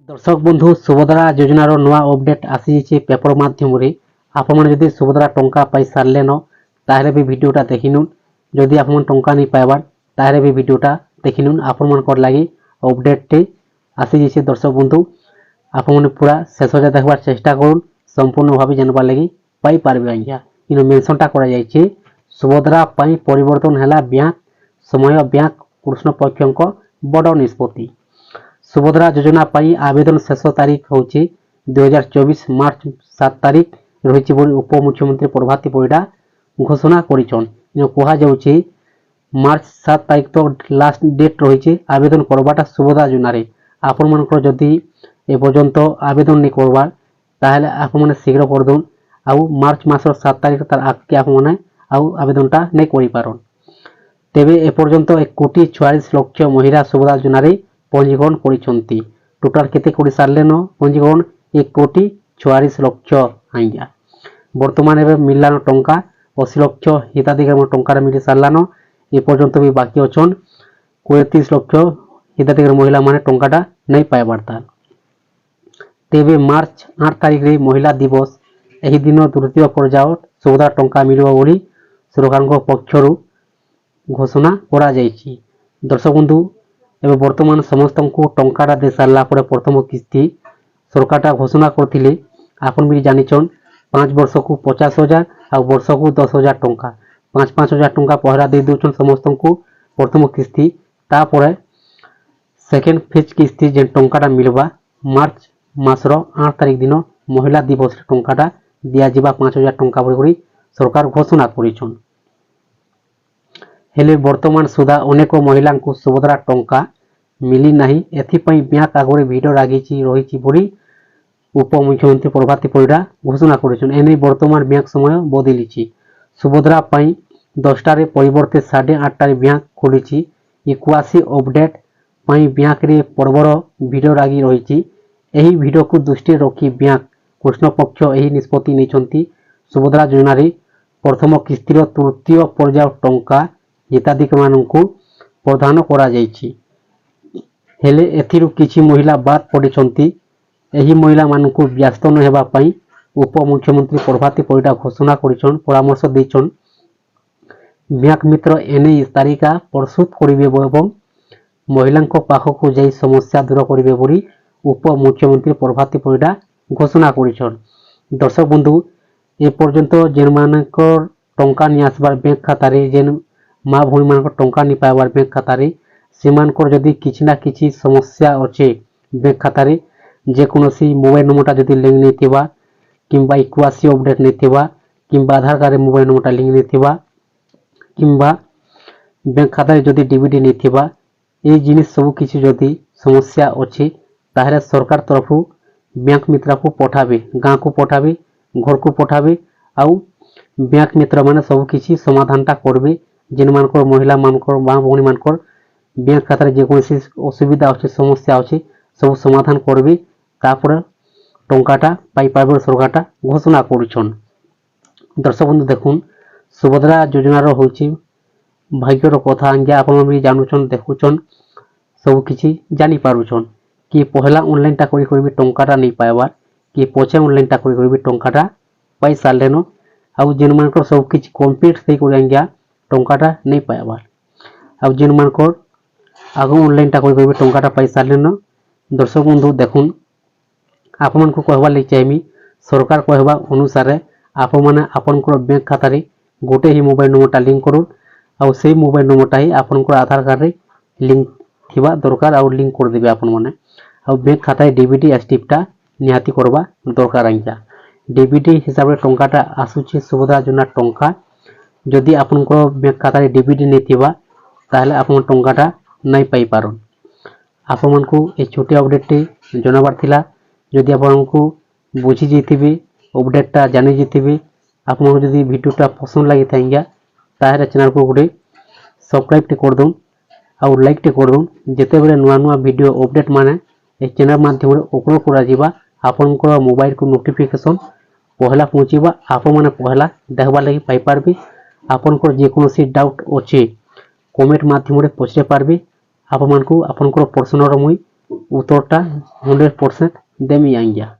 दर्शक बंधु सुभद्रा योजनार नुआ अपडेट आसी पेपर माध्यम आपण जदि सुभद्रा टंका पाई सारे न ताहले भी वीडियोटा देखिनुन जदि आप टंका नहीं पाइबार ताहले भी वीडियोटा देखिनुन आपण मन लगी अपडेट आसी दर्शक बंधु आपण पूरा शेष जाए देखबार चेष्टा करूँ संपूर्ण भाव जानबार लगी पाई पारबे आज्ञा इन मेंशनटा करा जायछि सुभद्रा पाई परिवर्तन हैला बैंक समय बैंक कृष्ण पक्षों बड़ निष्पत्ति सुभद्रा योजना पाई आवेदन शेष तारीख हूँ 2024 मार्च 7 तारीख रही उप मुख्यमंत्री प्रभाती परिडा घोषणा कर मार्च 7 तारीख तो लास्ट डेट रही आवेदन करवाटा सुभद्रा योजन आपण मन जदि एपर्यंत आवेदन नहीं करवार ताहले आप मैंने शीघ्र करदौन आउ मार्च मासर 7 तारीख तार आगे आप मैंने आउ आवेदनटा नहीं करिपारन तेबे एपर्यंत 1,46,00,000 महिला सुभद्रा योजन पंजीकरण करिसंती टोटाल केते कोड़ी सारले न पंजीकरण 1,46,00,000 आज्ञा वर्तमान एबे मिललान टंका 80 लाख हिताधिकारी टंका मिली सारलान ए पर्यंत भी बाकी अछन 35 लाख हिताधिकारी महिला माने टंकाटा नहीं पाइबारता तेबे मार्च 8 तारीख रे महिला दिवस एही दिन तृतीय पर्याय सुभद्रा टंका मिलबो बोली सरकार पक्षरु घोषणा करा जायछि दर्शक बंधु एवं वर्तमान समस्त को टंकाटा दे सारा पर प्रथम किस्ती सरकारटा घोषणा करथिले आपन भी जानिछन 5 वर्ष को 50,000 आ वर्ष को 10,000 टंका 5,000 टंका पहरा दे दोछन समस्त को प्रथम किस्ती तापर सेकेंड फेज किस्ती जे टंकाटा मिलबा मार्च मासर 8 तारीख दिन महिला दिवस टंकाटा दिया जिबा 5,000 टंका बोली सरकार घोषणा करिछन हेले वर्तमान सुधा अनेक महिला को सुभद्रा टंका मिली नहीं एथिपाई बैंक आगे भिड लगी रही बोली उप मुख्यमंत्री प्रभाती परिडा घोषणा करिछन एने वर्तमान बैंक समय बदली सुभद्रा पाई 10 परिवर्ते 8:30 बैंक खोली 81 अपडेट पाई बैंक रे पर्वर भिड लगी रही भिड को दृष्टि रखी बैंक कृष्ण पक्ष एही निष्पत्ति नहीं सुभद्रा योजन प्रथम किस्तिर तृतीय पर्याय टंका हिताधिकारी मानू प्रदान करा जायछि हेले एथिरु किछि महिला बाद पड़िछंती एही महिला मानू व्यस्त न हेबा पई उप मुख्यमंत्री प्रभाती परिडा घोषणा करिछन परामर्श दैछन बैंक मित्र एने तालिका प्रस्तुत करिवे एवं महिलांको पाखकु जाई समस्या दूर करिवे बोली उप मुख्यमंत्री प्रभाती परिडा घोषणा करिछन दर्शक बंधु ए पर्यंत जेन मानकर टंका नि आसबार बैंक खाता रे जेन माँ भूमि मान टंका नहीं पाइबार बैंक खाता से जदि किसी ना किसी समस्या अच्छे बैंक खाता जेकोसी मोबाइल नंबरटा जदि लिंक नहीं थिबा किंबा 81 अपडेट नहीं थिबा किंबा आधार कार्ड मोबाइल नंबरटा लिंक नहीं थिबा किंबा बैंक खाता जदि डीबीटी नहीं थिबा ए जिनिस सब किसी जदि समस्या अच्छी ताहले सरकार तरफ बैंक मित्र को पठाबे गाँ को पठाबे घर को पठाबे आउ बैंक मित्र माने सब किसी समाधानटा करबे जिन मानकर महिला मानकर माँ भौणी मानकर बैंक खाता जेकोसी असुविधा अच्छे समस्या अच्छे सब समाधान करबे तापर टंकाटा पाई पाइबे सरकारटा घोषणा करिछन दर्शक बंधु देखुन सुभद्रा योजनार होछि भाग्यर कथा आज्ञा आपण भी जानुछन देखुछन सब किछि जानि पारुछन कि पहला ऑनलाइन टा करी टंकाटा नहीं पाइबार कि पछे ऑनलाइन टा करी टंकाटा पाई सारलेन आउ जिन मानकर सब किछि कंप्लीट થઈ କରି आज्ञा टंकाटा नहीं पाइबार आ जिन मानकर आगो ऑनलाइन टा करी टंकाटा पाई सारलेन दर्शक बंधु देखुन आप मन को कहबा ले चाहिए सरकार कहबा अनुसार आप माने आपनकर बैंक खाता रे गोटे ही मोबाइल नंबरटा लिंक करूँ आ से मोबाइल नंबरटा ही आपनकर आधार कार्ड रे लिंक थिबा दरकार आ लिंक कर देबे आपन माने आ बैंक खाता डीबीटी एसटीपटा निहाती करबा दरकार आज्ञा डीबीटी हिसाब रे टंकाटा आसुची सुभद्रा योजना टंका जदि आपनकर बैंक खाता डीबीटी नहीं थिबा ताहले आपन टंकाटा नहीं पाई पारन आप मन को ए छोटे अपडेट जनाबार थिला जदि आपन को बुझी जैथिबे अपडेटटा जानि जैथिबे आपन को जदि वीडियोटा पसंद लागि थाइया ताहले चैनल को गोटे सब्सक्राइब टे कर दोन और लाइक टे कर दोन जेते बेले नुआ नुआ वीडियो अपडेट माने ए चैनल माध्यम रे अपलोड करा जिबा आपन को मोबाइल को नोटिफिकेशन पहला पहुंचीबा आप माने पहला देखबा लागि पाई पारबे आपन को जे कोनोसी डाउट अछि कमेंट माध्यम रे पूछे पारबे आप मान को आपन को प्रश्नर मुई ଉତ୍ତରଟା 100% ଦେମି ଆଜ୍ଞା।